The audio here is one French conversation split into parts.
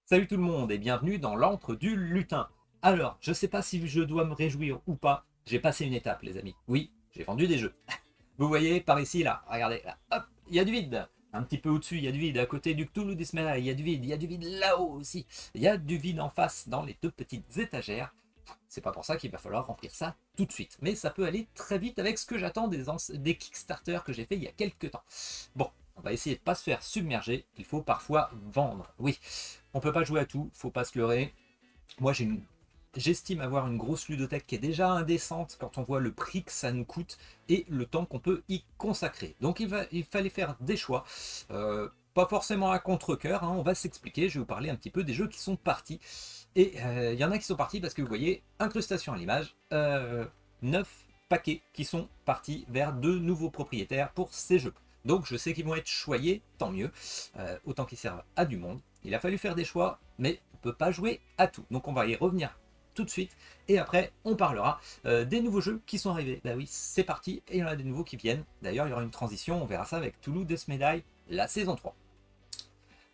Salut tout le monde et bienvenue dans l'antre du lutin. Alors, je sais pas si je dois me réjouir ou pas, j'ai passé une étape les amis. Oui, j'ai vendu des jeux. Vous voyez par ici là, regardez là, hop, il y a du vide. Un petit peu au-dessus, il y a du vide. À côté du Cthulhu Dismay, il y a du vide. Il y a du vide là-haut aussi. Il y a du vide en face dans les deux petites étagères. C'est pas pour ça qu'il va falloir remplir ça tout de suite. Mais ça peut aller très vite avec ce que j'attends des Kickstarter que j'ai fait il y a quelques temps. Bon, on va essayer de pas se faire submerger. Il faut parfois vendre. Oui, on peut pas jouer à tout, faut pas se leurrer. Moi, j'estime avoir une grosse ludothèque qui est déjà indécente quand on voit le prix que ça nous coûte et le temps qu'on peut y consacrer. Donc il fallait faire des choix. Pas forcément à contre-cœur, hein, on va s'expliquer, je vais vous parler un petit peu des jeux qui sont partis. Et il y en a qui sont partis parce que vous voyez, incrustation à l'image, 9 paquets qui sont partis vers de nouveaux propriétaires pour ces jeux. Donc je sais qu'ils vont être choyés, tant mieux, autant qu'ils servent à du monde. Il a fallu faire des choix, mais on ne peut pas jouer à tout. Donc on va y revenir tout de suite, et après on parlera des nouveaux jeux qui sont arrivés. Bah oui, c'est parti, et il y en a des nouveaux qui viennent. D'ailleurs, il y aura une transition, on verra ça avec Toulouse Desmedai, la saison 3.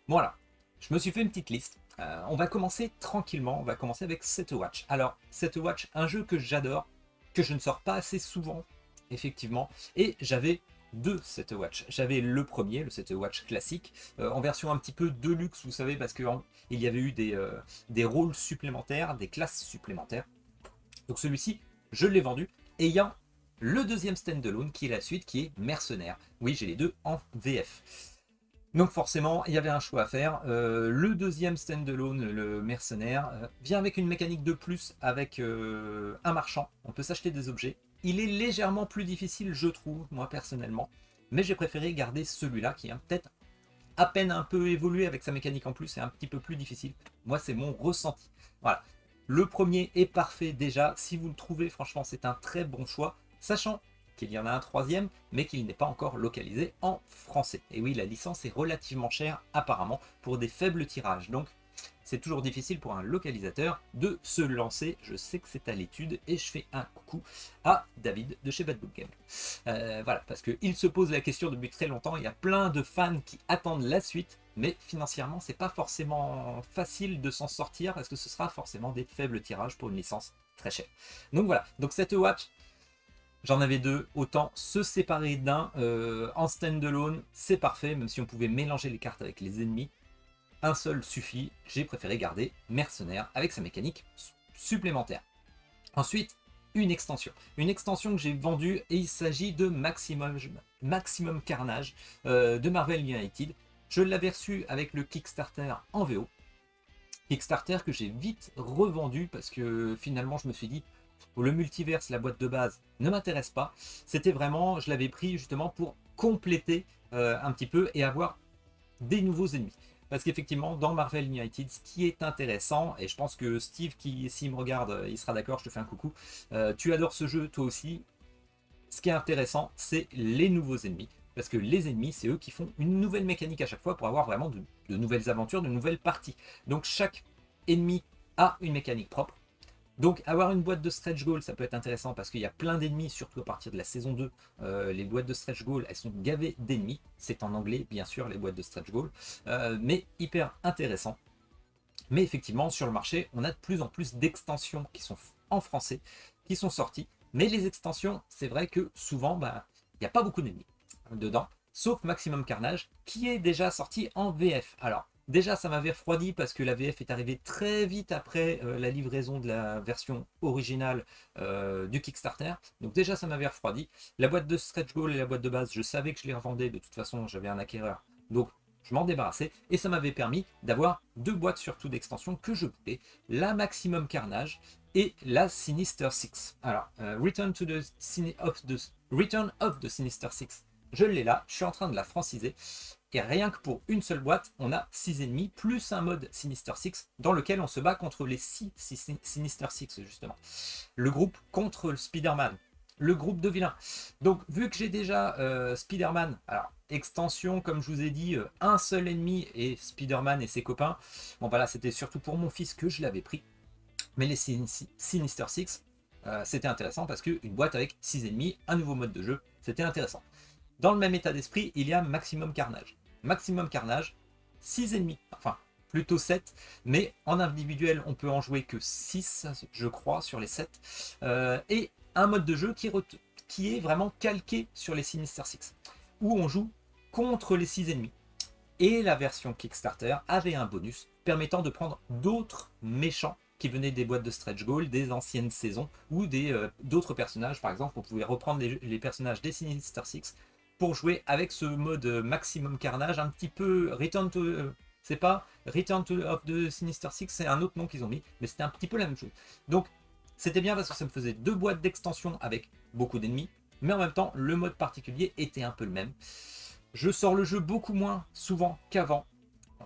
Voilà, je me suis fait une petite liste. On va commencer tranquillement, on va commencer avec Set Watch. Alors, Set Watch, un jeu que j'adore, que je ne sors pas assez souvent, effectivement, et j'avais deux Set Watch. J'avais le premier, le Set Watch classique, en version un petit peu deluxe, vous savez, parce qu'il y avait eu des rôles supplémentaires, des classes supplémentaires. Donc celui-ci, je l'ai vendu, ayant le deuxième standalone, qui est la suite, qui est Mercenaire. Oui, j'ai les deux en VF. Donc forcément, il y avait un choix à faire. Le deuxième standalone, le mercenaire, vient avec une mécanique de plus, avec un marchand. On peut s'acheter des objets. Il est légèrement plus difficile, je trouve, moi personnellement. Mais j'ai préféré garder celui-là, qui est peut-être à peine un peu évolué avec sa mécanique en plus, et un petit peu plus difficile. Moi, c'est mon ressenti. Voilà. Le premier est parfait déjà. Si vous le trouvez, franchement, c'est un très bon choix. Sachant qu'il y en a un troisième, mais qu'il n'est pas encore localisé en français. Et oui, la licence est relativement chère, apparemment, pour des faibles tirages. Donc, c'est toujours difficile pour un localisateur de se lancer. Je sais que c'est à l'étude, et je fais un coucou à David de chez Bad Book Game. Voilà, parce qu'il se pose la question depuis très longtemps. Il y a plein de fans qui attendent la suite, mais financièrement, c'est pas forcément facile de s'en sortir, parce que ce sera forcément des faibles tirages pour une licence très chère. Donc voilà, donc cette watch, j'en avais deux, autant se séparer d'un en standalone, c'est parfait, même si on pouvait mélanger les cartes avec les ennemis. Un seul suffit, j'ai préféré garder Mercenaire avec sa mécanique supplémentaire. Ensuite, une extension. Une extension que j'ai vendue, et il s'agit de Maximum Carnage de Marvel United. Je l'avais reçu avec le Kickstarter en VO. Kickstarter que j'ai vite revendu parce que finalement je me suis dit le multiverse, la boîte de base, ne m'intéresse pas. C'était vraiment, je l'avais pris justement pour compléter un petit peu et avoir des nouveaux ennemis. Parce qu'effectivement, dans Marvel United, ce qui est intéressant, et je pense que Steve, qui s'il me regarde, il sera d'accord, je te fais un coucou, tu adores ce jeu, toi aussi. Ce qui est intéressant, c'est les nouveaux ennemis. Parce que les ennemis, c'est eux qui font une nouvelle mécanique à chaque fois pour avoir vraiment de nouvelles aventures, de nouvelles parties. Donc chaque ennemi a une mécanique propre. Donc avoir une boîte de stretch goal, ça peut être intéressant parce qu'il y a plein d'ennemis, surtout à partir de la saison 2. Les boîtes de stretch goal, elles sont gavées d'ennemis. C'est en anglais, bien sûr, les boîtes de stretch goal. Mais hyper intéressant. Mais effectivement, sur le marché, on a de plus en plus d'extensions qui sont en français, qui sont sorties. Mais les extensions, c'est vrai que souvent, bah, il n'y a pas beaucoup d'ennemis dedans, sauf Maximum Carnage, qui est déjà sorti en VF. Alors, déjà, ça m'avait refroidi parce que la VF est arrivée très vite après la livraison de la version originale du Kickstarter. Donc déjà, ça m'avait refroidi. La boîte de stretch goal et la boîte de base, je savais que je les revendais. De toute façon, j'avais un acquéreur. Donc, je m'en débarrassais. Et ça m'avait permis d'avoir deux boîtes surtout d'extension que je voulais. La Maximum Carnage et la Sinister Six. Alors, Return of the Sinister Six. Je l'ai là, je suis en train de la franciser. Et rien que pour une seule boîte, on a 6 ennemis, plus un mode Sinister Six, dans lequel on se bat contre les 6 Sinister Six, justement. Le groupe contre le Spider-Man, le groupe de vilains. Donc, vu que j'ai déjà Spider-Man, alors, extension, comme je vous ai dit, un seul ennemi et Spider-Man et ses copains. Bon, voilà, c'était surtout pour mon fils que je l'avais pris. Mais les Sinister Six, c'était intéressant parce qu'une boîte avec 6 ennemis, un nouveau mode de jeu, c'était intéressant. Dans le même état d'esprit, il y a Maximum Carnage. Maximum Carnage, 6 ennemis, enfin plutôt 7, mais en individuel, on peut en jouer que 6, je crois, sur les 7. Et un mode de jeu qui est vraiment calqué sur les Sinister Six, où on joue contre les 6 ennemis. Et la version Kickstarter avait un bonus permettant de prendre d'autres méchants qui venaient des boîtes de stretch goal, des anciennes saisons, ou d'autres personnages. Par exemple, on pouvait reprendre les personnages des Sinister Six pour jouer avec ce mode maximum carnage, un petit peu Return to... c'est pas Return to of the Sinister Six, c'est un autre nom qu'ils ont mis, mais c'était un petit peu la même chose. Donc, c'était bien parce que ça me faisait 2 boîtes d'extension avec beaucoup d'ennemis, mais en même temps, le mode particulier était un peu le même. Je sors le jeu beaucoup moins souvent qu'avant.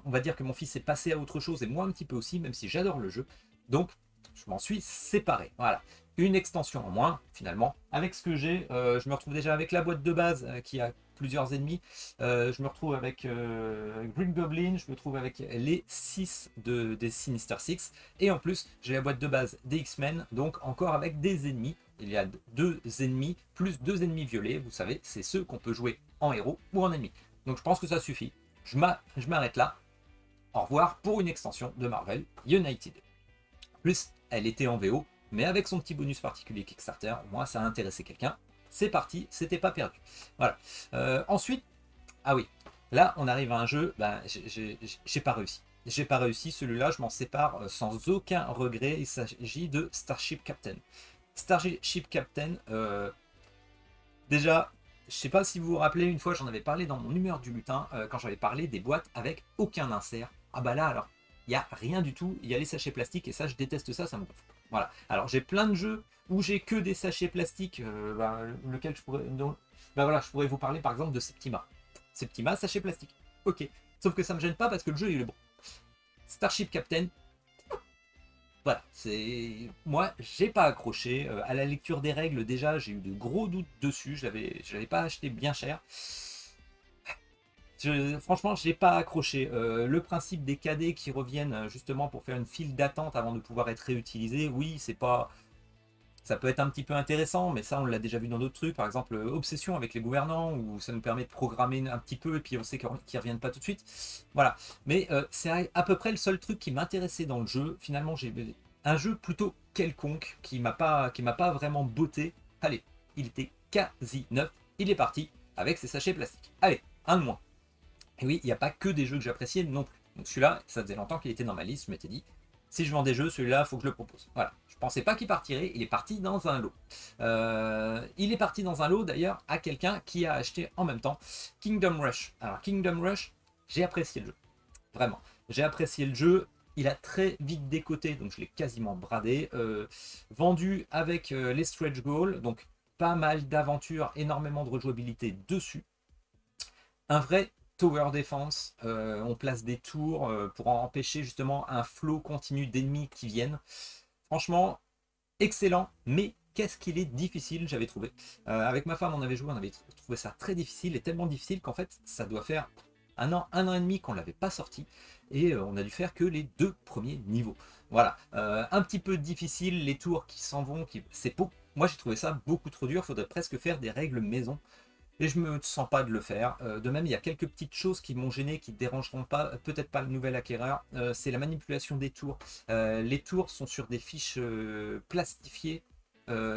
On va dire que mon fils est passé à autre chose et moi un petit peu aussi, même si j'adore le jeu. Donc, je m'en suis séparé. Voilà. Une extension en moins, finalement. Avec ce que j'ai, je me retrouve déjà avec la boîte de base qui a plusieurs ennemis. Je me retrouve avec Green Goblin, je me trouve avec les 6 des Sinister Six. Et en plus, j'ai la boîte de base des X-Men, donc encore avec des ennemis. Il y a 2 ennemis, plus 2 ennemis violets. Vous savez, c'est ceux qu'on peut jouer en héros ou en ennemi. Donc je pense que ça suffit. Je m'arrête là. Au revoir pour une extension de Marvel United. Plus, elle était en VO, mais avec son petit bonus particulier Kickstarter, au moins ça a intéressé quelqu'un. C'est parti, c'était pas perdu. Voilà. Ensuite, ah oui, là on arrive à un jeu, ben, j'ai pas réussi. J'ai pas réussi, celui-là je m'en sépare sans aucun regret. Il s'agit de Starship Captain. Starship Captain, déjà, je sais pas si vous vous rappelez, une fois j'en avais parlé dans mon humeur du lutin, quand j'avais parlé des boîtes avec aucun insert. Ah bah là alors, il n'y a rien du tout, il y a les sachets plastiques et ça je déteste ça, ça me gonfle. Voilà, alors j'ai plein de jeux où j'ai que des sachets plastiques, lequel je pourrais... voilà, je pourrais vous parler par exemple de Septima. Septima, sachet plastique, ok. Sauf que ça me gêne pas parce que le jeu il est bon. Starship Captain, voilà, c'est moi, j'ai pas accroché à la lecture des règles. Déjà, j'ai eu de gros doutes dessus. Je l'avais pas acheté bien cher. Franchement, je n'ai pas accroché. Le principe des cadets qui reviennent justement pour faire une file d'attente avant de pouvoir être réutilisés, oui, c'est pas. Ça peut être un petit peu intéressant, mais ça, on l'a déjà vu dans d'autres trucs. Par exemple, Obsession avec les gouvernants, où ça nous permet de programmer un petit peu et puis on sait qu'ils ne reviennent pas tout de suite. Voilà. Mais c'est à peu près le seul truc qui m'intéressait dans le jeu. Finalement, j'ai un jeu plutôt quelconque qui m'a pas vraiment botté. Allez, il était quasi neuf. Il est parti avec ses sachets plastiques. Allez, un de moins. Et oui, il n'y a pas que des jeux que j'appréciais non plus. Donc celui-là, ça faisait longtemps qu'il était dans ma liste. Je m'étais dit, si je vends des jeux, celui-là, il faut que je le propose. Voilà. Je pensais pas qu'il partirait, il est parti dans un lot. Il est parti dans un lot d'ailleurs à quelqu'un qui a acheté en même temps Kingdom Rush. Alors Kingdom Rush, j'ai apprécié le jeu. Vraiment. J'ai apprécié le jeu. Il a très vite décoté, donc je l'ai quasiment bradé. Vendu avec les stretch goals, donc pas mal d'aventures, énormément de rejouabilité dessus. Un vrai tower defense, on place des tours pour empêcher justement un flot continu d'ennemis qui viennent. Franchement, excellent, mais qu'est-ce qu'il est difficile, j'avais trouvé. Avec ma femme, on avait joué, on avait trouvé ça très difficile, et tellement difficile qu'en fait, ça doit faire un an et demi qu'on ne l'avait pas sorti, et on a dû faire que les 2 premiers niveaux. Voilà, un petit peu difficile, les tours qui s'en vont, c'est beau. Moi j'ai trouvé ça beaucoup trop dur, il faudrait presque faire des règles maison. Et je me sens pas de le faire. De même, il y a quelques petites choses qui m'ont gêné, qui ne dérangeront pas, peut-être pas le nouvel acquéreur. C'est la manipulation des tours. Les tours sont sur des fiches plastifiées,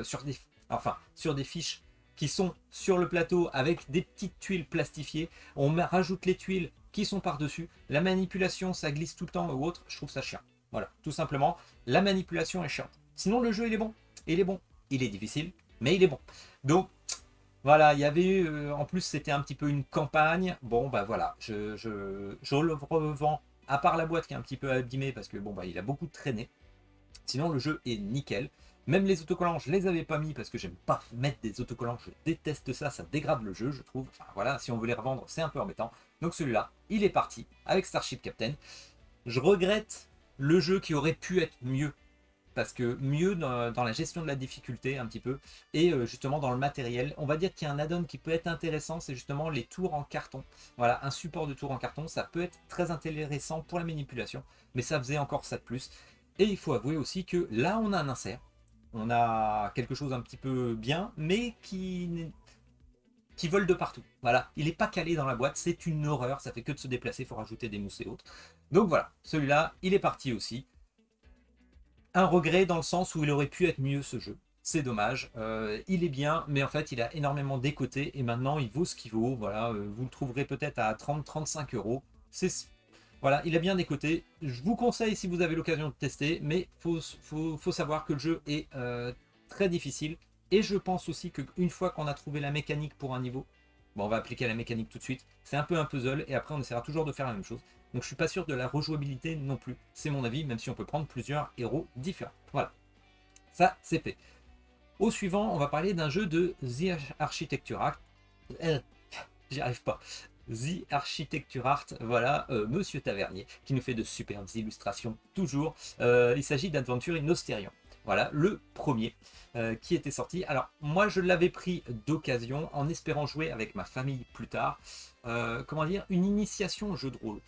sur des fiches qui sont sur le plateau avec des petites tuiles plastifiées. On rajoute les tuiles qui sont par-dessus. La manipulation, ça glisse tout le temps ou autre. Je trouve ça chiant. Voilà, tout simplement, la manipulation est chiante. Sinon, le jeu, il est bon. Il est bon. Il est difficile, mais il est bon. Donc, voilà, il y avait eu, en plus c'était un petit peu une campagne. Bon bah voilà, je le revends, à part la boîte qui est un petit peu abîmée parce que bon bah il a beaucoup traîné. Sinon le jeu est nickel. Même les autocollants, je les avais pas mis parce que j'aime pas mettre des autocollants, je déteste ça, ça dégrade le jeu je trouve. Enfin voilà, si on veut les revendre c'est un peu embêtant. Donc celui-là, il est parti avec Starship Captain. Je regrette le jeu qui aurait pu être mieux. Parce que mieux dans la gestion de la difficulté un petit peu, et justement dans le matériel. On va dire qu'il y a un add-on qui peut être intéressant, c'est justement les tours en carton. Voilà, un support de tours en carton, ça peut être très intéressant pour la manipulation, mais ça faisait encore ça de plus. Et il faut avouer aussi que là on a un insert, on a quelque chose un petit peu bien, mais qui vole de partout. Voilà, il n'est pas calé dans la boîte, c'est une horreur, ça fait que de se déplacer, il faut rajouter des mousses et autres. Donc voilà, celui-là, il est parti aussi. Un regret dans le sens où il aurait pu être mieux ce jeu. C'est dommage. Il est bien, mais en fait, il a énormément décoté et maintenant, il vaut ce qu'il vaut. Voilà, vous le trouverez peut-être à 30-35 euros. Voilà, il a bien décoté. Je vous conseille si vous avez l'occasion de tester, mais faut savoir que le jeu est très difficile. Et je pense aussi qu'une fois qu'on a trouvé la mécanique pour un niveau, bon, on va appliquer la mécanique tout de suite. C'est un peu un puzzle et après, on essaiera toujours de faire la même chose. Donc je suis pas sûr de la rejouabilité non plus. C'est mon avis, même si on peut prendre plusieurs héros différents. Voilà, ça c'est fait. Au suivant, on va parler d'un jeu de The Architecture Art. J'y arrive pas. The Architecture Art, voilà, Monsieur Tavernier, qui nous fait de superbes illustrations, toujours. Il s'agit d'Adventure in Osterion. Voilà, le premier qui était sorti. Alors, moi, je l'avais pris d'occasion, en espérant jouer avec ma famille plus tard. Comment dire, une initiation au jeu de rôle.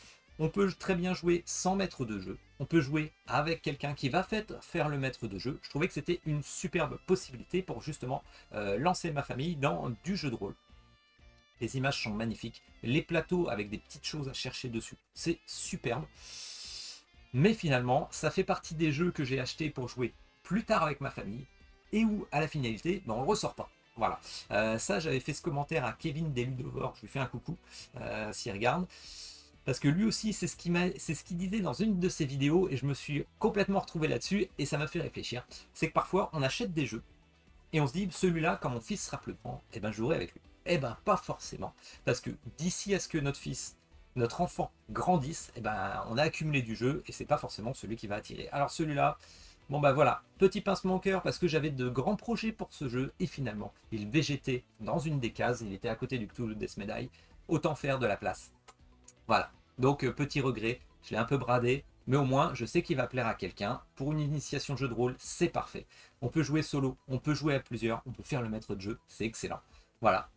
On peut très bien jouer sans maître de jeu. On peut jouer avec quelqu'un qui va faire le maître de jeu. Je trouvais que c'était une superbe possibilité pour justement lancer ma famille dans du jeu de rôle. Les images sont magnifiques. Les plateaux avec des petites choses à chercher dessus, c'est superbe. Mais finalement, ça fait partie des jeux que j'ai achetés pour jouer plus tard avec ma famille et où, à la finalité, ben, on ne le ressort pas. Voilà. Ça, j'avais fait ce commentaire à Kevin des Ludovore. Je lui fais un coucou s'il regarde. Parce que lui aussi, c'est ce qu'il disait dans une de ses vidéos et je me suis complètement retrouvé là-dessus et ça m'a fait réfléchir. C'est que parfois, on achète des jeux et on se dit, celui-là, quand mon fils sera plus grand, eh ben, je jouerai avec lui. Eh ben, pas forcément. Parce que d'ici à ce que notre enfant grandisse, eh ben, on a accumulé du jeu et c'est pas forcément celui qui va attirer. Alors celui-là, bon bah voilà, petit pincement au cœur parce que j'avais de grands projets pour ce jeu et finalement, il végétait dans une des cases, il était à côté du Cthulhu Death Medaille. Autant faire de la place. Voilà, donc petit regret, je l'ai un peu bradé, mais au moins je sais qu'il va plaire à quelqu'un. Pour une initiation jeu de rôle, c'est parfait. On peut jouer solo, on peut jouer à plusieurs, on peut faire le maître de jeu, c'est excellent. Voilà.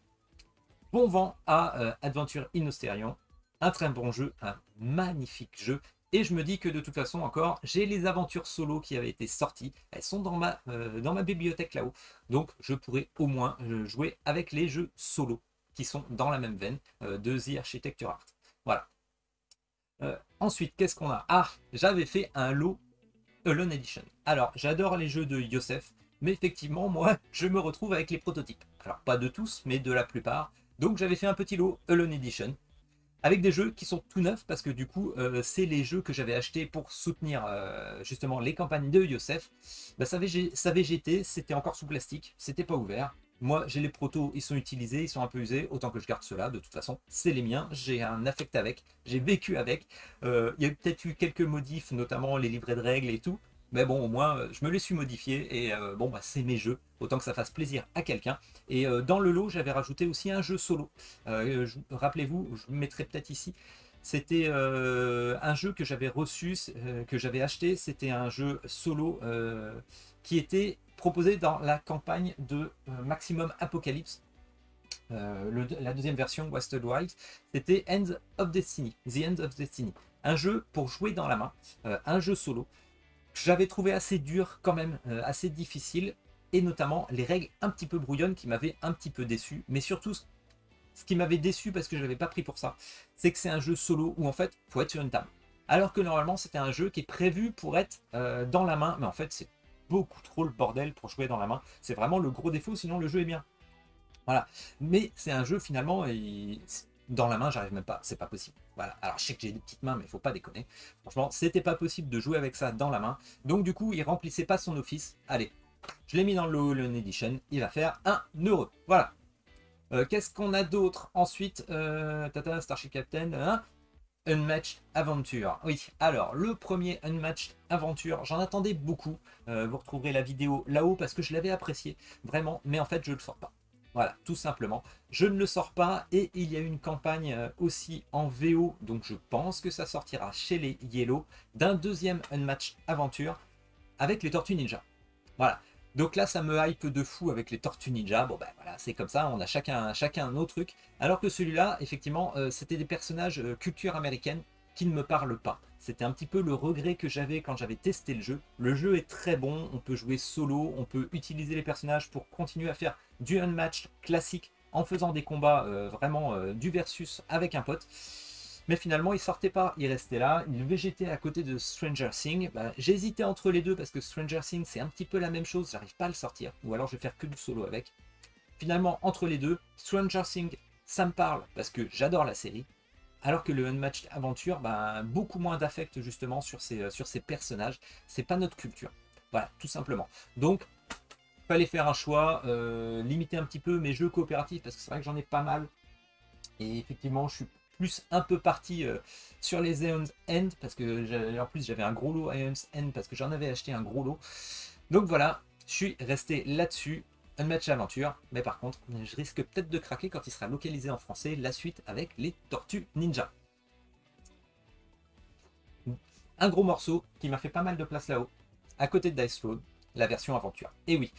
Bon vent à Adventure in Osterion, un très bon jeu, un magnifique jeu. Et je me dis que de toute façon encore, j'ai les aventures solo qui avaient été sorties. Elles sont dans ma bibliothèque là-haut. Donc je pourrais au moins jouer avec les jeux solo qui sont dans la même veine de The Architecture Art. Voilà. Ensuite, qu'est-ce qu'on a? Ah, j'avais fait un lot Alone Edition. Alors, j'adore les jeux de Yosef, mais effectivement, moi, je me retrouve avec les prototypes. Alors, pas de tous, mais de la plupart. Donc, j'avais fait un petit lot Alone Edition, avec des jeux qui sont tout neufs, parce que du coup, c'est les jeux que j'avais achetés pour soutenir justement les campagnes de Yosef. Bah, ça végétait, c'était encore sous plastique, c'était pas ouvert. Moi, j'ai les protos, ils sont utilisés, ils sont un peu usés, autant que je garde ceux-là. De toute façon, c'est les miens, j'ai un affect avec, j'ai vécu avec. Il y a peut-être eu quelques modifs, notamment les livrets de règles et tout. Mais bon, au moins, je me les suis modifiés et bon, bah, c'est mes jeux. Autant que ça fasse plaisir à quelqu'un. Et dans le lot, j'avais rajouté aussi un jeu solo. Rappelez-vous, je le mettrai peut-être ici. C'était un jeu que j'avais reçu, que j'avais acheté. C'était un jeu solo qui était proposé dans la campagne de Maximum Apocalypse. La deuxième version, Wasted Wilds, c'était End of Destiny, The End of Destiny. Un jeu pour jouer dans la main, un jeu solo. J'avais trouvé assez dur quand même, assez difficile, et notamment les règles un petit peu brouillonnes qui m'avaient un petit peu déçu, mais surtout ce qui m'avait déçu parce que je n'avais pas pris pour ça, c'est que c'est un jeu solo où en fait, il faut être sur une table. Alors que normalement, c'était un jeu qui est prévu pour être dans la main, mais en fait, c'est beaucoup trop le bordel pour jouer dans la main. C'est vraiment le gros défaut, sinon le jeu est bien. Voilà. Mais c'est un jeu finalement, dans la main, j'arrive même pas, c'est pas possible. Voilà. Alors je sais que j'ai des petites mains, mais il faut pas déconner. Franchement, c'était pas possible de jouer avec ça dans la main. Donc du coup, il remplissait pas son office. Allez, je l'ai mis dans le Alone Edition. Il va faire 1 euro. Voilà. Qu'est-ce qu'on a d'autre ensuite? Tata, Starship Captain, hein, Unmatched Aventure. Oui, alors le premier Unmatched Aventure, j'en attendais beaucoup. Vous retrouverez la vidéo là-haut parce que je l'avais apprécié vraiment, mais en fait je ne le sors pas. Voilà, tout simplement. Je ne le sors pas et il y a une campagne aussi en VO, donc je pense que ça sortira chez les Yellow, d'un deuxième Unmatched Aventure avec les Tortues Ninja. Voilà. Donc là, ça me hype de fou avec les Tortues Ninja. Bon, ben voilà, c'est comme ça, on a chacun un autre truc. Alors que celui-là, effectivement, c'était des personnages culture américaine qui ne me parlent pas. C'était un petit peu le regret que j'avais quand j'avais testé le jeu. Le jeu est très bon, on peut jouer solo, on peut utiliser les personnages pour continuer à faire du unmatched classique en faisant des combats vraiment du versus avec un pote. Mais finalement, il sortait pas, il restait là, il végétait à côté de Stranger Things. Bah, j'hésitais entre les deux parce que Stranger Things, c'est un petit peu la même chose, j'arrive pas à le sortir. Ou alors je vais faire que du solo avec. Finalement, entre les deux, Stranger Things, ça me parle parce que j'adore la série. Alors que le Unmatched Aventure, bah, beaucoup moins d'affect justement sur ces personnages. C'est pas notre culture. Voilà, tout simplement. Donc, fallait faire un choix, limiter un petit peu mes jeux coopératifs parce que c'est vrai que j'en ai pas mal. Et effectivement, je suis plus un peu parti sur les Aeon's End parce que en plus j'avais un gros lot Aeon's End parce que j'en avais acheté un gros lot. Donc voilà, je suis resté là-dessus. Unmatched Aventure, mais par contre, je risque peut-être de craquer quand il sera localisé en français, la suite avec les Tortues Ninja. Un gros morceau qui m'a fait pas mal de place là-haut, à côté de Dice Road, la version aventure. Et oui,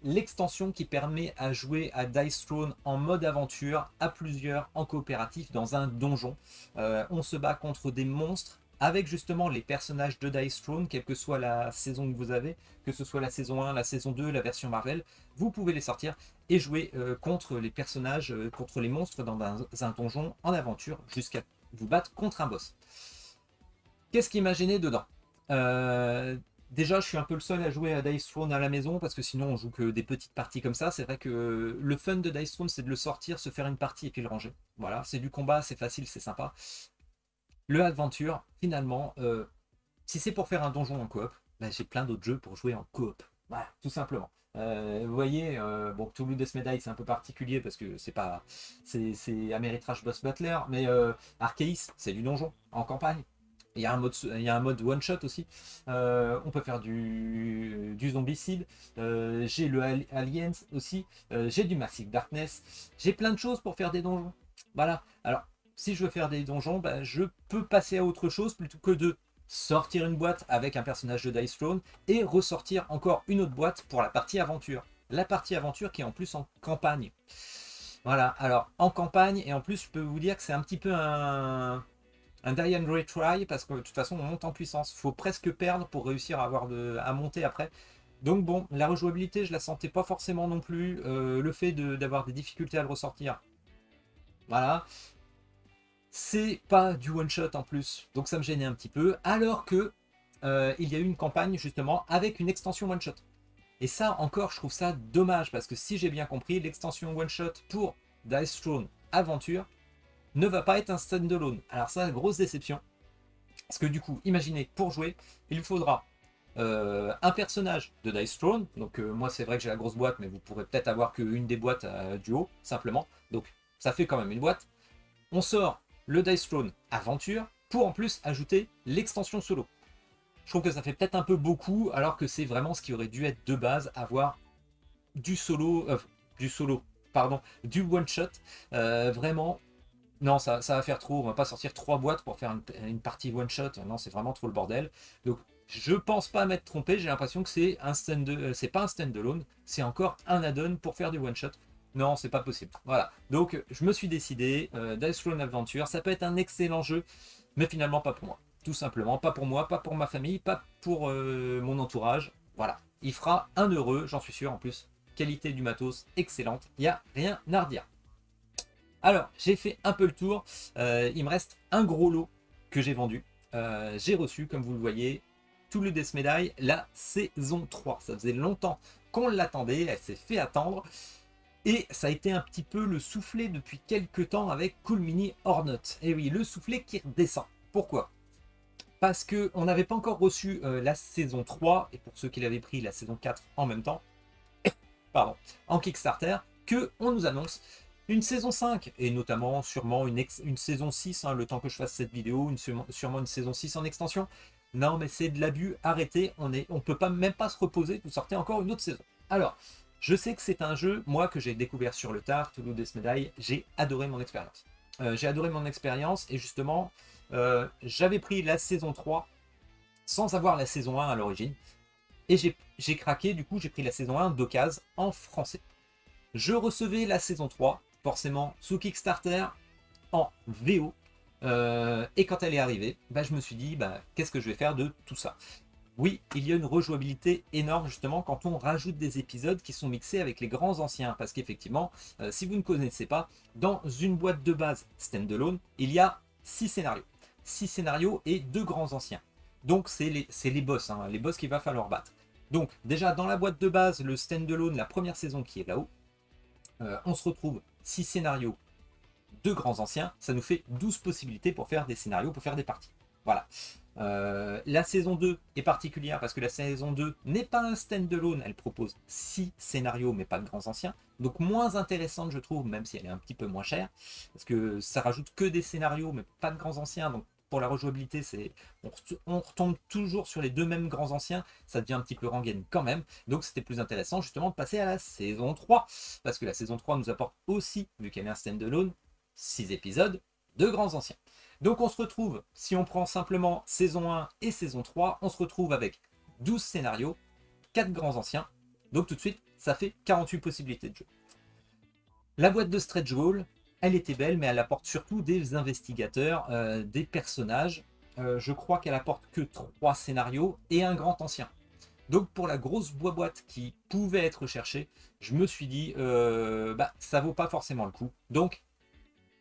l'extension qui permet à jouer à Dice Throne en mode aventure, à plusieurs, en coopératif, dans un donjon. On se bat contre des monstres, avec justement les personnages de Dice Throne, quelle que soit la saison que vous avez, que ce soit la saison 1, la saison 2, la version Marvel, vous pouvez les sortir et jouer contre les personnages, contre les monstres dans un donjon en aventure, jusqu'à vous battre contre un boss. Qu'est-ce qui m'a gêné dedans? Déjà, je suis un peu le seul à jouer à Dice Throne à la maison parce que sinon on joue que des petites parties comme ça. C'est vrai que le fun de Dice Throne, c'est de le sortir, se faire une partie et puis le ranger. Voilà, c'est du combat, c'est facile, c'est sympa. Le Adventure, finalement, si c'est pour faire un donjon en coop, bah, j'ai plein d'autres jeux pour jouer en coop. Voilà, tout simplement. Vous voyez, bon, Toulouse Death Medai, c'est un peu particulier parce que c'est pas, c'est Ameritrash Boss Battler, mais Arceus, c'est du donjon en campagne. Il y a un mode one shot aussi. On peut faire du zombicide. J'ai le Aliens aussi. J'ai du Massive Darkness. J'ai plein de choses pour faire des donjons. Voilà. Alors, si je veux faire des donjons, bah, je peux passer à autre chose plutôt que de sortir une boîte avec un personnage de Dice Throne et ressortir encore une autre boîte pour la partie aventure. La partie aventure qui est en plus en campagne. Voilà. Alors, en campagne, et en plus, je peux vous dire que c'est un petit peu un die and retry parce que de toute façon on monte en puissance. Faut presque perdre pour réussir à monter après. Donc bon, la rejouabilité je la sentais pas forcément non plus. Le fait d'avoir des difficultés à le ressortir. Voilà. C'est pas du one shot en plus. Donc ça me gênait un petit peu. Alors que il y a eu une campagne justement avec une extension one shot. Et ça encore je trouve ça dommage parce que si j'ai bien compris, l'extension one shot pour Dice Throne Aventure ne va pas être un standalone. Alors ça, grosse déception. Parce que du coup, imaginez, pour jouer, il vous faudra un personnage de Dice Throne. Donc moi, c'est vrai que j'ai la grosse boîte, mais vous pourrez peut-être avoir qu'une des boîtes du haut, simplement. Donc ça fait quand même une boîte. On sort le Dice Throne Aventure pour en plus ajouter l'extension solo. Je trouve que ça fait peut-être un peu beaucoup, alors que c'est vraiment ce qui aurait dû être de base, avoir du solo, pardon, du one shot, vraiment. Non, ça va faire trop. On va pas sortir 3 boîtes pour faire une partie one shot. Non, c'est vraiment trop le bordel. Donc, je pense pas m'être trompé. J'ai l'impression que c'est pas un standalone. C'est encore un add-on pour faire du one shot. Non, c'est pas possible. Voilà. Donc, je me suis décidé. Dice Throne Adventure, ça peut être un excellent jeu, mais finalement pas pour moi. Tout simplement, pas pour moi, pas pour ma famille, pas pour mon entourage. Voilà. Il fera un heureux, j'en suis sûr. En plus, qualité du matos excellente. Il n'y a rien à redire. Alors, j'ai fait un peu le tour. Il me reste un gros lot que j'ai vendu. J'ai reçu, comme vous le voyez, tout le Death Medai, la saison 3. Ça faisait longtemps qu'on l'attendait, elle s'est fait attendre. Et ça a été un petit peu le soufflet depuis quelques temps avec Cool Mini Hornet. Et oui, le soufflet qui redescend. Pourquoi? Parce qu'on n'avait pas encore reçu la saison 3, et pour ceux qui l'avaient pris, la saison 4 en même temps, pardon, en Kickstarter, qu'on nous annonce une saison 5, et notamment sûrement une saison 6, hein, le temps que je fasse cette vidéo, sûrement une saison 6 en extension. Non, mais c'est de l'abus, arrêtez, on peut pas, même pas se reposer, vous sortez encore une autre saison. Alors, je sais que c'est un jeu, moi, que j'ai découvert sur le tard, Toulouse Death Medai, j'ai adoré mon expérience. Et justement, j'avais pris la saison 3 sans avoir la saison 1 à l'origine, et j'ai craqué, du coup j'ai pris la saison 1 d'occasion en français. Je recevais la saison 3, forcément sous Kickstarter, en VO. Et quand elle est arrivée, bah, je me suis dit, bah, qu'est-ce que je vais faire de tout ça? Oui, il y a une rejouabilité énorme justement quand on rajoute des épisodes qui sont mixés avec les grands anciens. Parce qu'effectivement, si vous ne connaissez pas, dans une boîte de base standalone, il y a 6 scénarios. 6 scénarios et 2 grands anciens. Donc c'est les boss, hein, les boss qu'il va falloir battre. Donc déjà dans la boîte de base, le standalone, la première saison qui est là-haut, on se retrouve 6 scénarios, 2 grands anciens, ça nous fait 12 possibilités pour faire des scénarios, pour faire des parties. Voilà. La saison 2 est particulière parce que la saison 2 n'est pas un standalone, elle propose 6 scénarios mais pas de grands anciens, donc moins intéressante je trouve, même si elle est un petit peu moins chère, parce que ça rajoute que des scénarios mais pas de grands anciens, donc pour la rejouabilité, on retombe toujours sur les 2 mêmes grands anciens, ça devient un petit peu rengaine quand même, donc c'était plus intéressant justement de passer à la saison 3, parce que la saison 3 nous apporte aussi, vu qu'elle est un standalone, 6 épisodes, 2 grands anciens. Donc on se retrouve, si on prend simplement saison 1 et saison 3, on se retrouve avec 12 scénarios, 4 grands anciens, donc tout de suite, ça fait 48 possibilités de jeu. La boîte de stretch goal, elle était belle, mais elle apporte surtout des investigateurs, des personnages. Je crois qu'elle apporte que 3 scénarios et un grand ancien. Donc pour la grosse boîte qui pouvait être cherchée, je me suis dit, ça vaut pas forcément le coup. Donc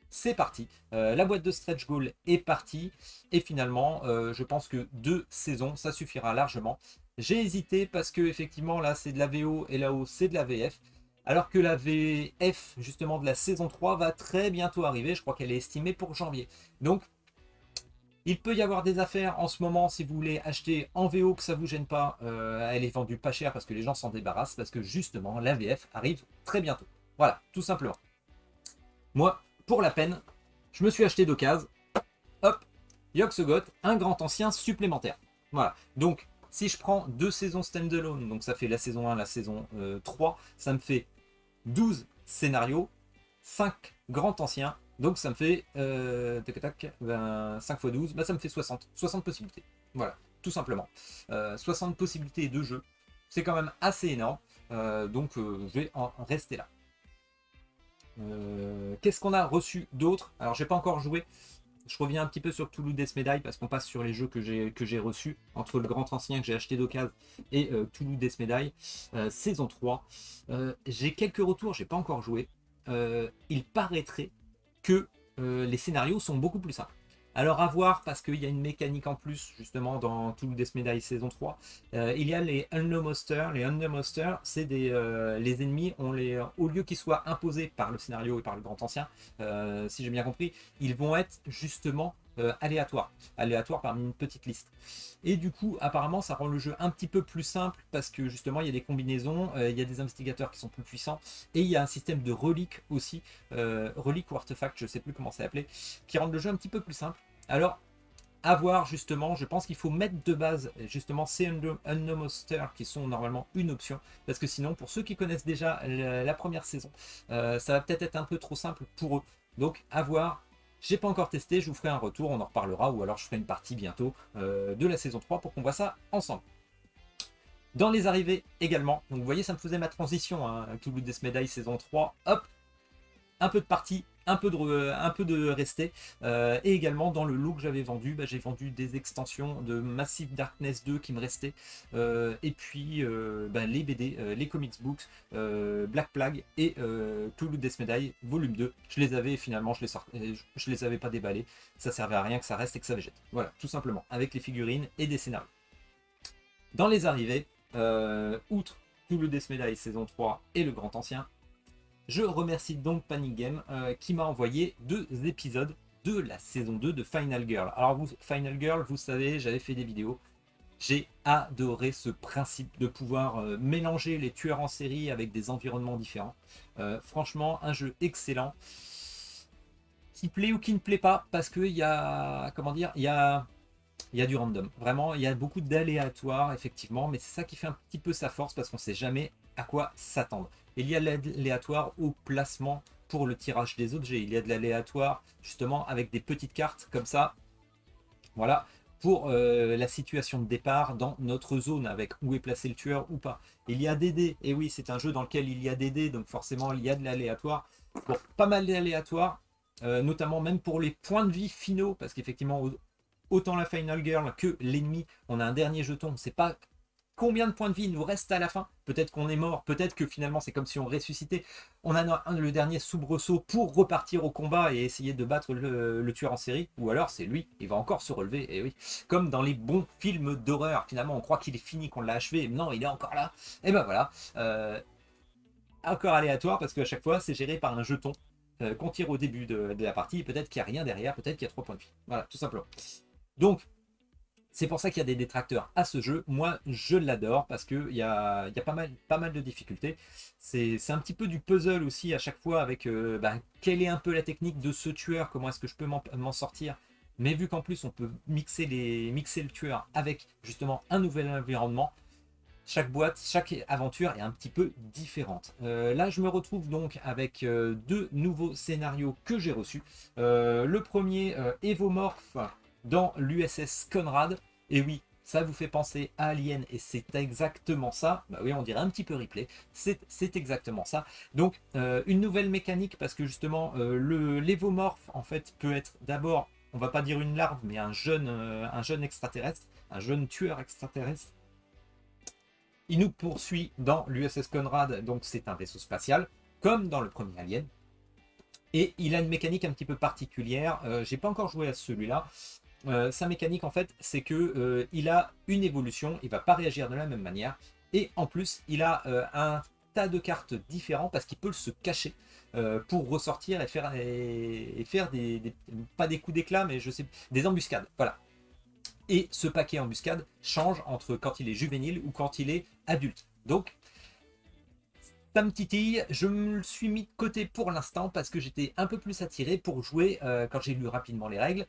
c'est parti. La boîte de stretch goal est partie. Et finalement, je pense que 2 saisons, ça suffira largement. J'ai hésité parce que effectivement là c'est de la VO et là-haut c'est de la VF. Alors que la VF justement de la saison 3 va très bientôt arriver. Je crois qu'elle est estimée pour janvier. Donc il peut y avoir des affaires en ce moment si vous voulez acheter en VO que ça vous gêne pas. Elle est vendue pas cher parce que les gens s'en débarrassent. Parce que justement la VF arrive très bientôt. Voilà, tout simplement. Moi, pour la peine, je me suis acheté d'occasion. Hop, Yogg-Sothoth, un grand ancien supplémentaire. Voilà, donc si je prends 2 saisons standalone, donc ça fait la saison 1, la saison 3, ça me fait 12 scénarios, 5 grands anciens, donc ça me fait 5 x 12, ça me fait 60 possibilités. Voilà, tout simplement. 60 possibilités de jeu, c'est quand même assez énorme, donc je vais en rester là. Qu'est-ce qu'on a reçu d'autre? Alors j'ai pas encore joué. Je reviens un petit peu sur Toulouse Death Medaille parce qu'on passe sur les jeux que j'ai reçus entre le grand ancien que j'ai acheté d'occasion et Toulouse Death Medaille saison 3. J'ai quelques retours, j'ai pas encore joué. Il paraîtrait que les scénarios sont beaucoup plus simples. Alors à voir parce qu'il y a une mécanique en plus justement dans Toulouse Death Medaille saison 3. Il y a les Unknown Monsters. Les Unknown Monsters, c'est les ennemis, au lieu qu'ils soient imposés par le scénario et par le grand ancien, si j'ai bien compris, ils vont être justement aléatoires parmi une petite liste. Et du coup apparemment ça rend le jeu un petit peu plus simple parce que justement il y a des combinaisons, il y a des investigateurs qui sont plus puissants et il y a un système de reliques aussi, reliques ou artefacts, je sais plus comment c'est appelé, qui rendent le jeu un petit peu plus simple. Alors à voir justement, je pense qu'il faut mettre de base justement ces Unknown Monsters qui sont normalement une option, parce que sinon pour ceux qui connaissent déjà la première saison, ça va peut-être être un peu trop simple pour eux. Donc à voir. J'ai pas encore testé, je vous ferai un retour, on en reparlera, ou alors je ferai une partie bientôt de la saison 3 pour qu'on voit ça ensemble. Dans les arrivées également, donc vous voyez ça me faisait ma transition, hein, Toulouse Death Medaille saison 3, hop, un peu de partie, un peu de resté, et également dans le lot que j'avais vendu, j'ai vendu des extensions de Massive Darkness 2 qui me restaient, et puis les BD, les comics books, Black Plague et Toulouse Death Medaille volume 2, je les avais finalement, je les avais pas déballés, ça servait à rien que ça reste et que ça végète, voilà, tout simplement, avec les figurines et des scénarios. Dans les arrivées, outre Toulouse Death Medaille saison 3 et le grand ancien, je remercie donc Panic Game qui m'a envoyé 2 épisodes de la saison 2 de Final Girl. Alors Final Girl, vous savez, j'avais fait des vidéos. J'ai adoré ce principe de pouvoir mélanger les tueurs en série avec des environnements différents. Franchement, un jeu excellent. Qui plaît ou qui ne plaît pas, parce qu'il y a, comment dire, il y a du random. Vraiment, il y a beaucoup d'aléatoires, effectivement, mais c'est ça qui fait un petit peu sa force, parce qu'on ne sait jamais à quoi s'attendre. Il y a de l'aléatoire au placement pour le tirage des objets. Il y a de l'aléatoire, justement, avec des petites cartes comme ça. Voilà, pour la situation de départ dans notre zone, avec où est placé le tueur ou pas. Il y a des dés, et oui, c'est un jeu dans lequel il y a des dés, donc forcément, il y a de l'aléatoire. Bon, pas mal d'aléatoires, notamment même pour les points de vie finaux, parce qu'effectivement, autant la Final Girl que l'ennemi, on a un dernier jeton, on ne sait pas combien de points de vie il nous reste à la fin. Peut-être qu'on est mort, peut-être que finalement c'est comme si on ressuscitait. On a le dernier soubresaut pour repartir au combat et essayer de battre le tueur en série. Ou alors c'est lui, il va encore se relever. Et oui, comme dans les bons films d'horreur, finalement on croit qu'il est fini, qu'on l'a achevé. Non, il est encore là. Et ben voilà. Encore aléatoire parce qu'à chaque fois c'est géré par un jeton qu'on tire au début de la partie. Peut-être qu'il n'y a rien derrière, peut-être qu'il y a 3 points de vie. Voilà, tout simplement. Donc, c'est pour ça qu'il y a des détracteurs à ce jeu. Moi, je l'adore parce qu'il y a pas mal de difficultés. C'est un petit peu du puzzle aussi à chaque fois avec quelle est un peu la technique de ce tueur, comment est-ce que je peux m'en sortir. Mais vu qu'en plus on peut mixer le tueur avec justement un nouvel environnement, chaque boîte, chaque aventure est un petit peu différente. Là, je me retrouve donc avec deux nouveaux scénarios que j'ai reçus. Le premier, Evomorph dans l'USS Conrad. Et oui, ça vous fait penser à Alien et c'est exactement ça. Bah oui, on dirait un petit peu replay. C'est exactement ça. Donc, une nouvelle mécanique parce que justement, l'Evomorph, en fait, peut être d'abord, on va pas dire une larve, mais un jeune extraterrestre, un jeune tueur extraterrestre. Il nous poursuit dans l'USS Conrad, donc c'est un vaisseau spatial, comme dans le premier Alien. Et il a une mécanique un petit peu particulière. J'ai pas encore joué à celui-là. Sa mécanique, en fait, c'est que il a une évolution. Il va pas réagir de la même manière. Et en plus, il a un tas de cartes différents parce qu'il peut se cacher pour ressortir et faire pas des coups d'éclat, mais je sais, des embuscades. Voilà. Et ce paquet embuscade change entre quand il est juvénile ou quand il est adulte. Donc, ça me titille, je me le suis mis de côté pour l'instant parce que j'étais un peu plus attiré pour jouer, quand j'ai lu rapidement les règles,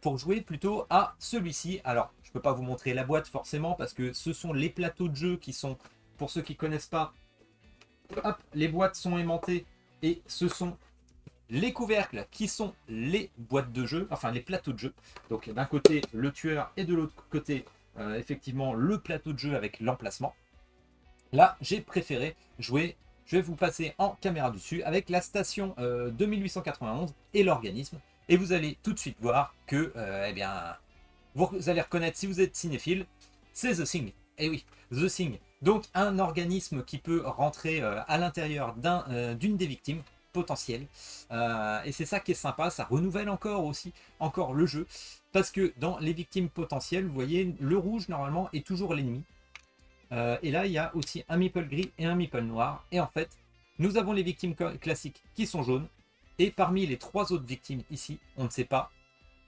pour jouer plutôt à celui-ci. Alors, je ne peux pas vous montrer la boîte forcément parce que ce sont les plateaux de jeu qui sont, pour ceux qui ne connaissent pas, hop, les boîtes sont aimantées et ce sont les couvercles qui sont les boîtes de jeu, enfin les plateaux de jeu. Donc d'un côté le tueur et de l'autre côté effectivement le plateau de jeu avec l'emplacement. Là j'ai préféré jouer, je vais vous passer en caméra dessus avec la station 2891 et l'organisme. Et vous allez tout de suite voir que eh bien, vous allez reconnaître si vous êtes cinéphile, c'est The Thing. Et oui, The Thing. Donc un organisme qui peut rentrer à l'intérieur d'une des victimes potentiel et c'est ça qui est sympa, ça renouvelle encore le jeu parce que dans les victimes potentielles, vous voyez le rouge normalement est toujours l'ennemi et là il y a aussi un meeple gris et un meeple noir et en fait nous avons les victimes classiques qui sont jaunes et parmi les 3 autres victimes ici on ne sait pas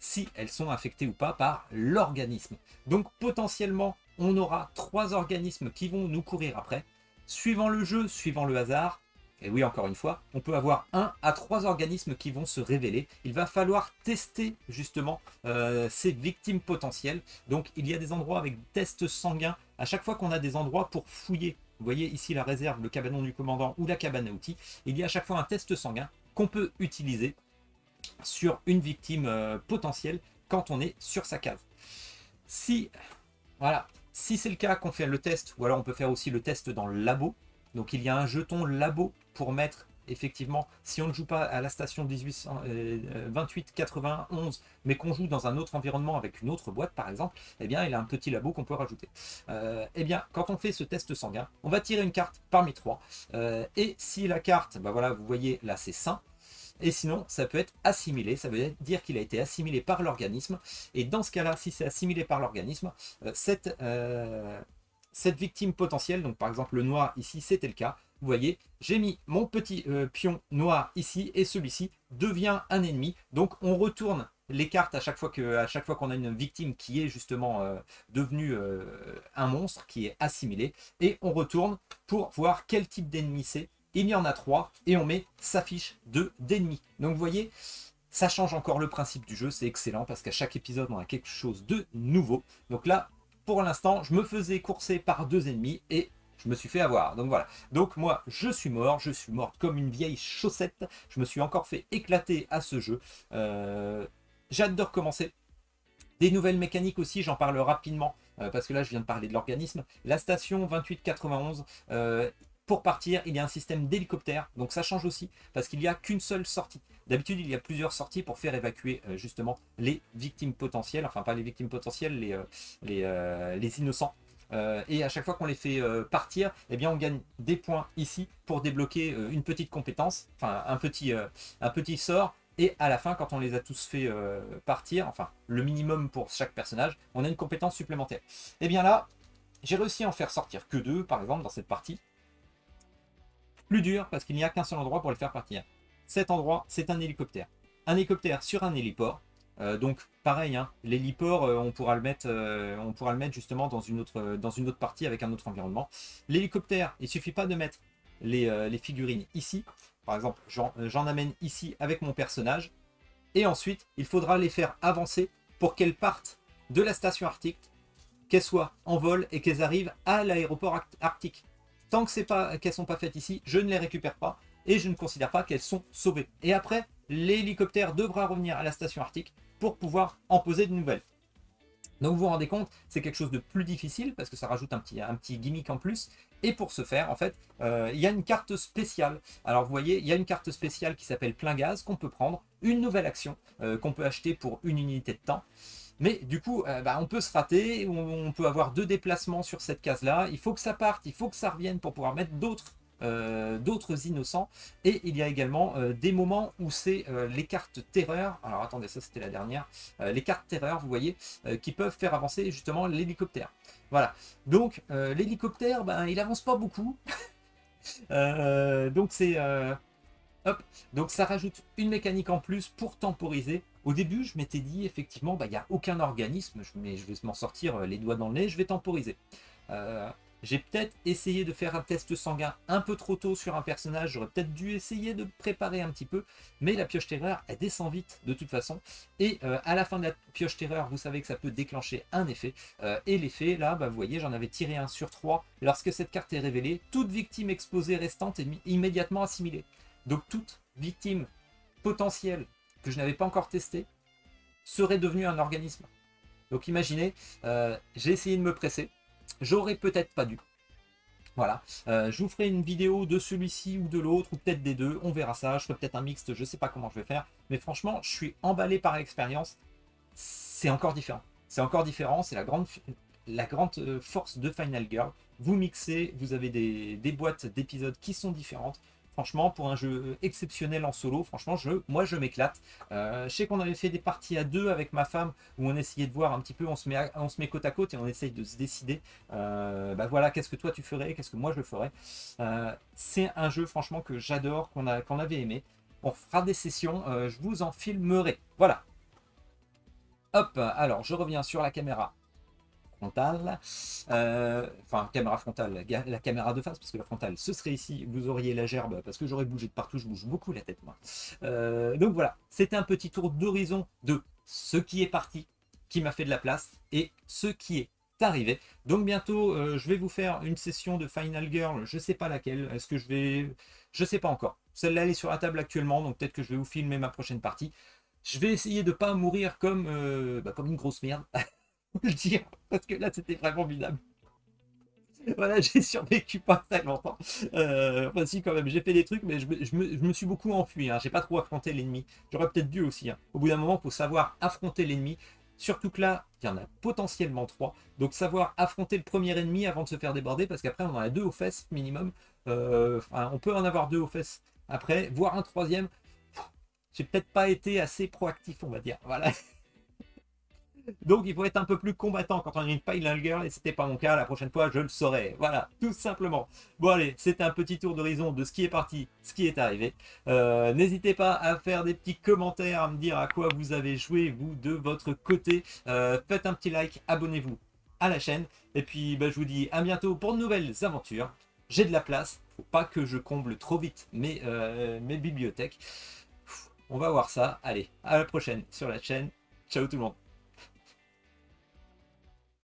si elles sont infectées ou pas par l'organisme. Donc potentiellement on aura 3 organismes qui vont nous courir après suivant le jeu, suivant le hasard. Et oui, encore une fois, on peut avoir 1 à 3 organismes qui vont se révéler. Il va falloir tester justement ces victimes potentielles. Donc il y a des endroits avec tests sanguins. À chaque fois qu'on a des endroits pour fouiller, vous voyez ici la réserve, le cabanon du commandant ou la cabane à outils, il y a à chaque fois un test sanguin qu'on peut utiliser sur une victime potentielle quand on est sur sa case. Si c'est le cas qu'on fait le test, ou alors on peut faire aussi le test dans le labo. Donc il y a un jeton labo pour mettre, effectivement, si on ne joue pas à la station 2891, mais qu'on joue dans un autre environnement avec une autre boîte par exemple, eh bien il a un petit labo qu'on peut rajouter. Eh bien quand on fait ce test sanguin, on va tirer une carte parmi 3, et si la carte, bah voilà, vous voyez là c'est sain, et sinon ça peut être assimilé, ça veut dire qu'il a été assimilé par l'organisme, et dans ce cas-là, si c'est assimilé par l'organisme, cette victime potentielle, donc par exemple le noir ici c'était le cas, vous voyez, j'ai mis mon petit pion noir ici et celui-ci devient un ennemi, donc on retourne les cartes à chaque fois qu'on a une victime qui est justement devenue un monstre, qui est assimilé, et on retourne pour voir quel type d'ennemi c'est. Il y en a 3 et on met sa fiche d'ennemi. Donc vous voyez, ça change encore le principe du jeu, c'est excellent parce qu'à chaque épisode on a quelque chose de nouveau. Donc là, pour l'instant, je me faisais courser par 2 ennemis et je me suis fait avoir. Donc voilà. Donc moi, je suis mort comme une vieille chaussette. Je me suis encore fait éclater à ce jeu. J'ai hâte de recommencer. Des nouvelles mécaniques aussi, j'en parle rapidement parce que là, je viens de parler de l'organisme. La station 2891, pour partir, il y a un système d'hélicoptère. Donc ça change aussi parce qu'il n'y a qu'une seule sortie. D'habitude, il y a plusieurs sorties pour faire évacuer justement les victimes potentielles. Enfin, pas les victimes potentielles, les innocents. et à chaque fois qu'on les fait partir, eh bien on gagne des points ici pour débloquer une petite compétence, enfin un petit sort. Et à la fin, quand on les a tous fait partir, enfin le minimum pour chaque personnage, on a une compétence supplémentaire. Et bien là, j'ai réussi à en faire sortir que 2, par exemple, dans cette partie. Plus dur, parce qu'il n'y a qu'un seul endroit pour les faire partir. Cet endroit, c'est un hélicoptère. Un hélicoptère sur un héliport. Donc pareil, hein, l'héliport, on pourra le mettre justement dans une autre partie avec un autre environnement. L'hélicoptère, il suffit pas de mettre les figurines ici. Par exemple, j'en amène ici avec mon personnage. Et ensuite, il faudra les faire avancer pour qu'elles partent de la station arctique, qu'elles soient en vol et qu'elles arrivent à l'aéroport arctique. Tant que qu'elles ne sont pas faites ici, je ne les récupère pas et je ne considère pas qu'elles sont sauvées. Et après, l'hélicoptère devra revenir à la station arctique pour pouvoir en poser de nouvelles. Donc vous vous rendez compte, c'est quelque chose de plus difficile parce que ça rajoute un petit gimmick en plus. Et pour ce faire, en fait, il y a une carte spéciale. Alors vous voyez, il y a une carte spéciale qui s'appelle plein gaz qu'on peut prendre, une nouvelle action qu'on peut acheter pour une unité de temps. Mais du coup, on peut se rater, on peut avoir 2 déplacements sur cette case-là. Il faut que ça parte, il faut que ça revienne pour pouvoir mettre d'autres innocents. Et il y a également des moments où c'est les cartes terreur. Alors attendez, ça c'était la dernière. Les cartes terreur, vous voyez, qui peuvent faire avancer justement l'hélicoptère. Voilà. Donc l'hélicoptère, il avance pas beaucoup. Donc c'est... hop. Donc ça rajoute une mécanique en plus pour temporiser. Au début, je m'étais dit, effectivement, il n'y a aucun organisme, mais je vais m'en sortir les doigts dans le nez, je vais temporiser. J'ai peut-être essayé de faire un test sanguin un peu trop tôt sur un personnage, j'aurais peut-être dû essayer de préparer un petit peu, mais la pioche terreur, elle descend vite de toute façon. Et à la fin de la pioche terreur, vous savez que ça peut déclencher un effet. Et l'effet, là, vous voyez, j'en avais tiré un sur 3. Lorsque cette carte est révélée, toute victime exposée restante est immédiatement assimilée. Donc toute victime potentielle que je n'avais pas encore testée serait devenue un organisme. Donc imaginez, j'ai essayé de me presser, j'aurais peut-être pas dû. Voilà, je vous ferai une vidéo de celui-ci ou de l'autre, ou peut-être des deux, on verra ça, je ferai peut-être un mixte, je sais pas comment je vais faire, mais franchement, je suis emballé par l'expérience, c'est encore différent. C'est encore différent, c'est la grande force de Final Girl. Vous mixez, vous avez des boîtes d'épisodes qui sont différentes. Franchement, pour un jeu exceptionnel en solo, franchement, moi je m'éclate. Je sais qu'on avait fait des parties à 2 avec ma femme où on essayait de voir un petit peu, on se met côte à côte et on essaye de se décider. Voilà, qu'est-ce que toi tu ferais, qu'est-ce que moi je ferais. C'est un jeu franchement que j'adore, qu'on avait aimé. On fera des sessions, je vous en filmerai. Voilà. Hop, alors je reviens sur la caméra frontale, enfin caméra frontale, la caméra de face, parce que la frontale ce serait ici, vous auriez la gerbe, parce que j'aurais bougé de partout, je bouge beaucoup la tête moi. Donc voilà, c'était un petit tour d'horizon de ce qui est parti, qui m'a fait de la place, et ce qui est arrivé. Donc bientôt, je vais vous faire une session de Final Girl, je sais pas laquelle, est-ce que je sais pas encore. Celle-là elle est sur la table actuellement, donc peut-être que je vais vous filmer ma prochaine partie. Je vais essayer de pas mourir comme une grosse merde. Le dire, parce que là c'était vraiment minable. Voilà, j'ai survécu pas très longtemps. Enfin si, quand même, j'ai fait des trucs, mais je me suis beaucoup enfui, hein. J'ai pas trop affronté l'ennemi. J'aurais peut-être dû aussi, hein. Au bout d'un moment, il faut savoir affronter l'ennemi. Surtout que là, il y en a potentiellement 3. Donc savoir affronter le premier ennemi avant de se faire déborder, parce qu'après on en a 2 aux fesses minimum. On peut en avoir 2 aux fesses après, voire un troisième. J'ai peut-être pas été assez proactif, on va dire. Voilà. Donc il faut être un peu plus combattant quand on a une Final Girl, et c'était pas mon cas. La prochaine fois je le saurai, voilà, tout simplement. Bon allez, c'était un petit tour d'horizon de ce qui est parti, ce qui est arrivé. N'hésitez pas à faire des petits commentaires, à me dire à quoi vous avez joué vous de votre côté. Faites un petit like, abonnez-vous à la chaîne, et puis je vous dis à bientôt pour de nouvelles aventures. J'ai de la place, faut pas que je comble trop vite mes bibliothèques. On va voir ça, allez, à la prochaine sur la chaîne, ciao tout le monde.